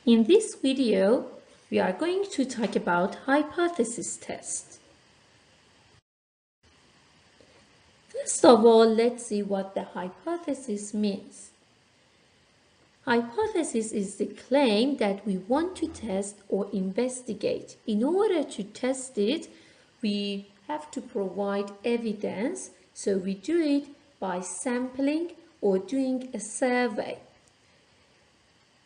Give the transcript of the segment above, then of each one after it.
In this video, we are going to talk about hypothesis test. First of all, let's see what the hypothesis means. Hypothesis is the claim that we want to test or investigate. In order to test it, we have to provide evidence, so we do it by sampling or doing a survey.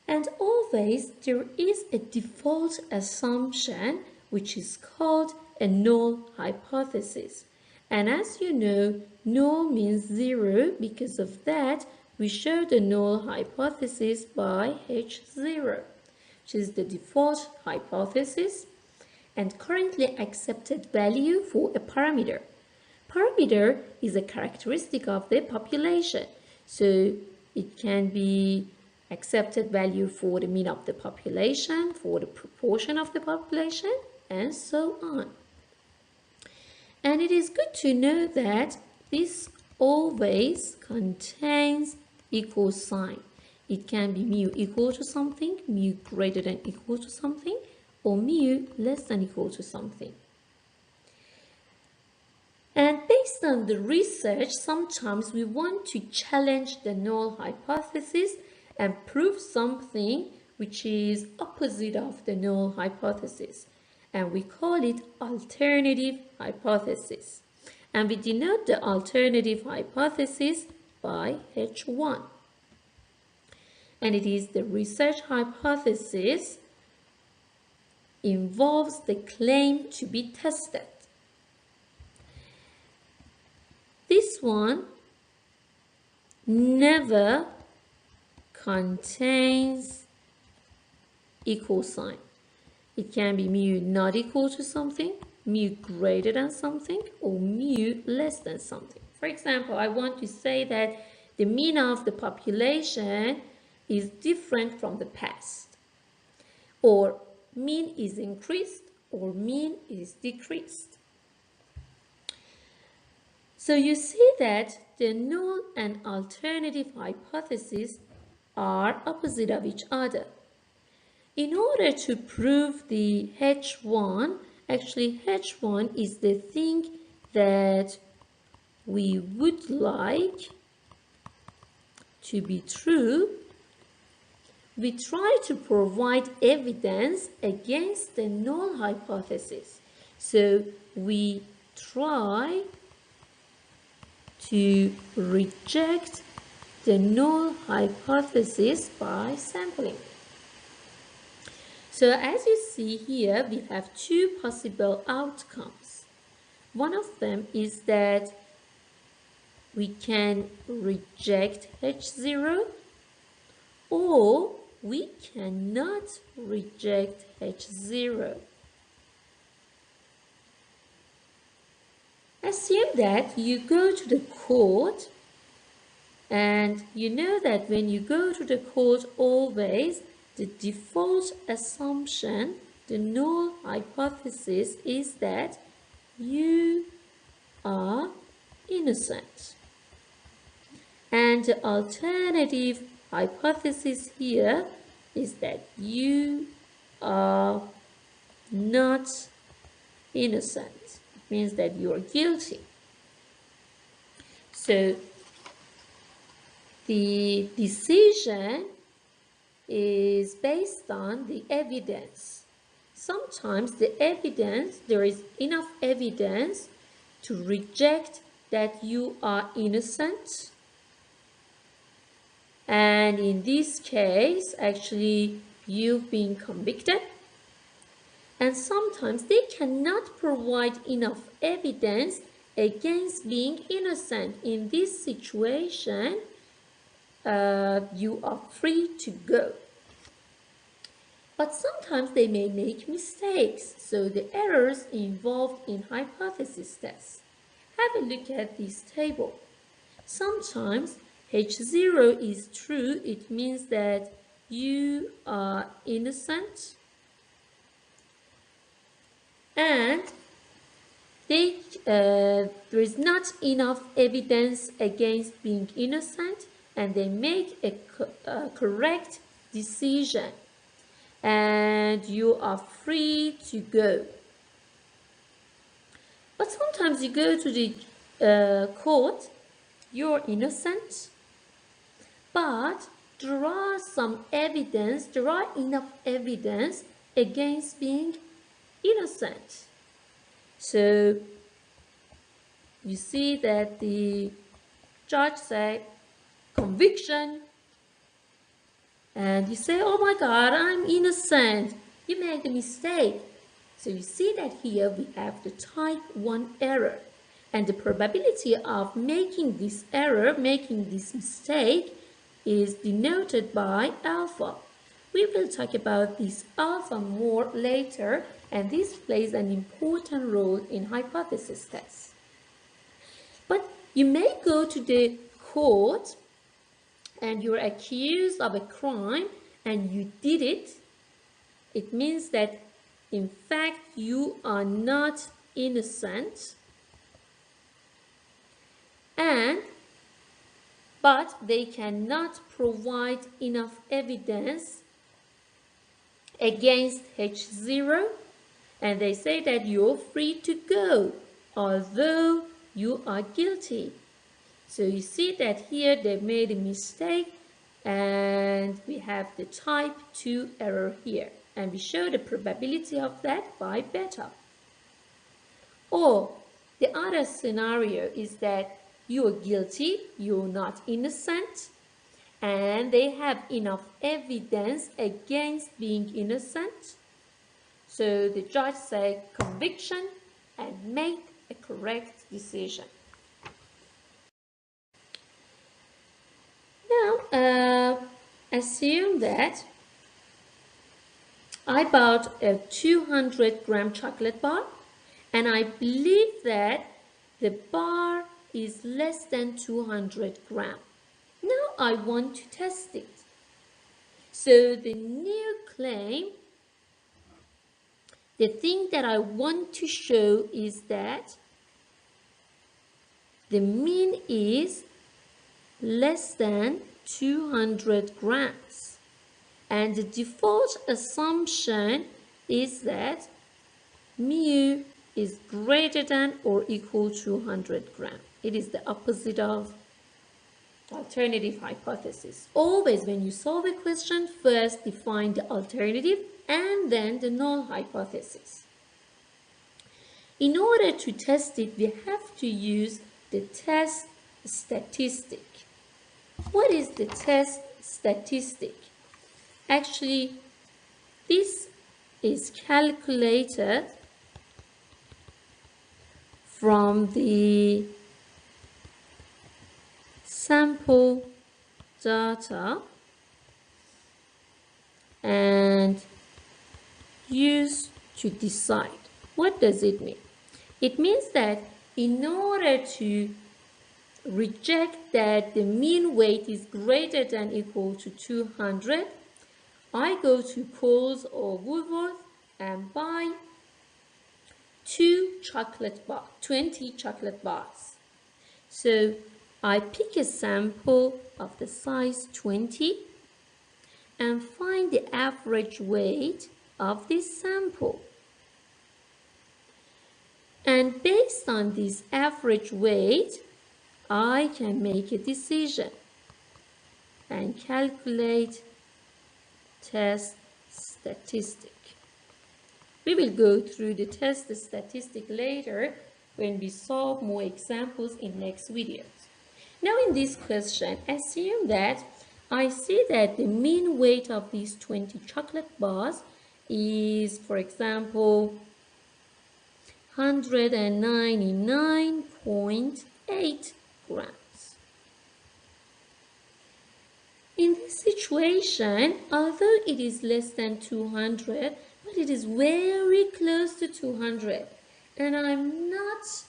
And always there is a default assumption which is called a null hypothesis. And as you know, null means zero. Because of that, we show the null hypothesis by H0, which is the default hypothesis and currently accepted value for a parameter. Parameter is a characteristic of the population, so it can be accepted value for the mean of the population, for the proportion of the population, and so on. And it is good to know that this always contains equal sign. It can be mu equal to something, mu greater than equal to something, or mu less than equal to something. And based on the research, sometimes we want to challenge the null hypothesis and prove something which is opposite of the null hypothesis. And we call it alternative hypothesis. And we denote the alternative hypothesis by H1. And it is the research hypothesis involves the claim to be tested. This one never contains equal sign. It can be mu not equal to something, mu greater than something, or mu less than something. For example, I want to say that the mean of the population is different from the past, or mean is increased, or mean is decreased. So you see that the null and alternative hypotheses are opposite of each other. In order to prove the H1, actually H1 is the thing that we would like to be true. We try to provide evidence against the null hypothesis. So we try to reject the null hypothesis by sampling. So as you see here, we have two possible outcomes. One of them is that we can reject H0, or we cannot reject H0. Assume that you go to the court, and you know that when you go to the court, always the default assumption, the null hypothesis, is that you are innocent. And the alternative hypothesis here is that you are not innocent. It means that you are guilty. So the decision is based on the evidence. Sometimes there is enough evidence to reject that you are innocent. And in this case, actually, you've been convicted. And sometimes they cannot provide enough evidence against being innocent. In this situation, you are free to go. But sometimes they may make mistakes, so the errors involved in hypothesis tests. Have a look at this table. Sometimes H0 is true, it means that you are innocent, and there is not enough evidence against being innocent, and they make a correct decision. and you are free to go. But sometimes you go to the court, you're innocent, but there are some evidence, there are enough evidence against being innocent. So you see that the judge said conviction, and you say, oh my God, I'm innocent. You made a mistake. So you see that here we have the type 1 error. And the probability of making this error, making this mistake, is denoted by alpha. We will talk about this alpha more later, and this plays an important role in hypothesis tests. But you may go to the court and you're accused of a crime and you did it. It means that in fact you are not innocent, but they cannot provide enough evidence against H0, and they say that you're free to go although you are guilty. So you see that here they made a mistake, and we have the type 2 error here, and we show the probability of that by beta. Or the other scenario is that you are guilty, you're not innocent, and they have enough evidence against being innocent. So the judge said conviction and made a correct decision. Now, assume that I bought a 200-gram chocolate bar, and I believe that the bar is less than 200 grams. Now I want to test it. So the new claim, the thing that I want to show is that the mean is less than 200 grams. And the default assumption is that mu is greater than or equal to 100 grams. It is the opposite of alternative hypothesis. Always when you solve a question, first define the alternative and then the null hypothesis. In order to test it, we have to use the test statistic. What is the test statistic? Actually, this is calculated from the sample data and used to decide. What does it mean? It means that in order to reject that the mean weight is greater than or equal to 200, I go to Coles or Woolworth and buy 20 chocolate bars. So I pick a sample of the size 20 and find the average weight of this sample. And based on this average weight, I can make a decision and calculate test statistic. We will go through the test statistic later when we solve more examples in next videos. Now in this question, assume that I see that the mean weight of these 20 chocolate bars is, for example, 199.8 grams. In this situation, although it is less than 200, but it is very close to 200, and I'm not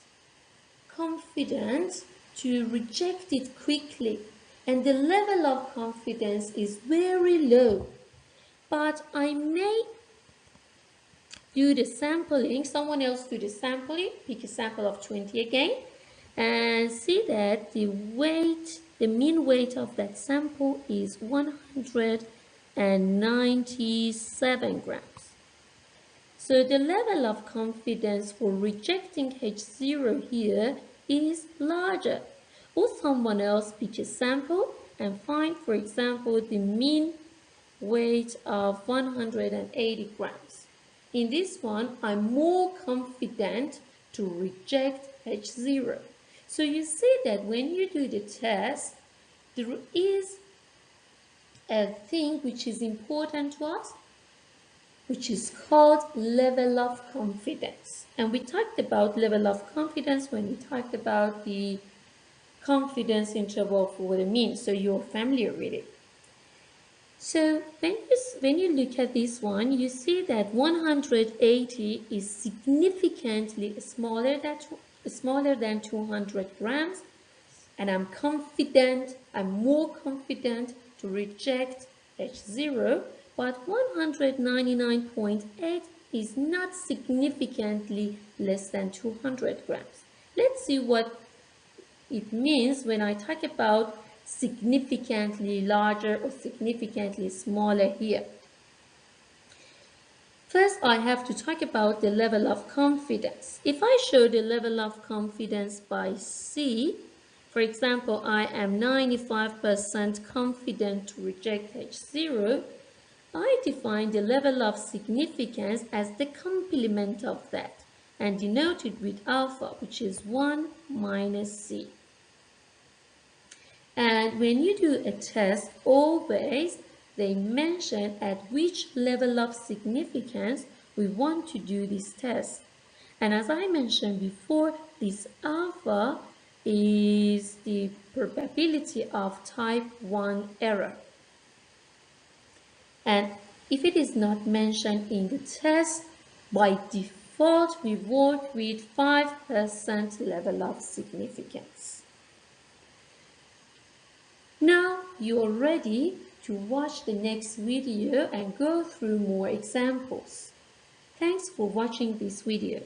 confident to reject it quickly, and the level of confidence is very low, but I may do the sampling, someone else do the sampling, pick a sample of 20 again, and see that the mean weight of that sample is 100 and 97 grams. So the level of confidence for rejecting H0 here is larger. Or someone else pick a sample and find, for example, the mean weight of 180 grams. In this one, I'm more confident to reject H0. So you see that when you do the test, there is a thing which is important to us, which is called level of confidence. And we talked about level of confidence when we talked about the confidence interval for the mean, so you're familiar with it. So when you look at this one, you see that 180 is significantly smaller than 200 grams, and I'm more confident to reject H0, but 199.8 is not significantly less than 200 grams. Let's see what it means when I talk about significantly larger or significantly smaller here. First, I have to talk about the level of confidence. If I show the level of confidence by C, for example, I am 95% confident to reject H0, I define the level of significance as the complement of that and denote it with alpha, which is 1 minus C. And when you do a test, always they mention at which level of significance we want to do this test. And as I mentioned before, this alpha is the probability of type 1 error. And if it is not mentioned in the test, by default we work with 5% level of significance. Now you are ready to watch the next video and go through more examples. Thanks for watching this video.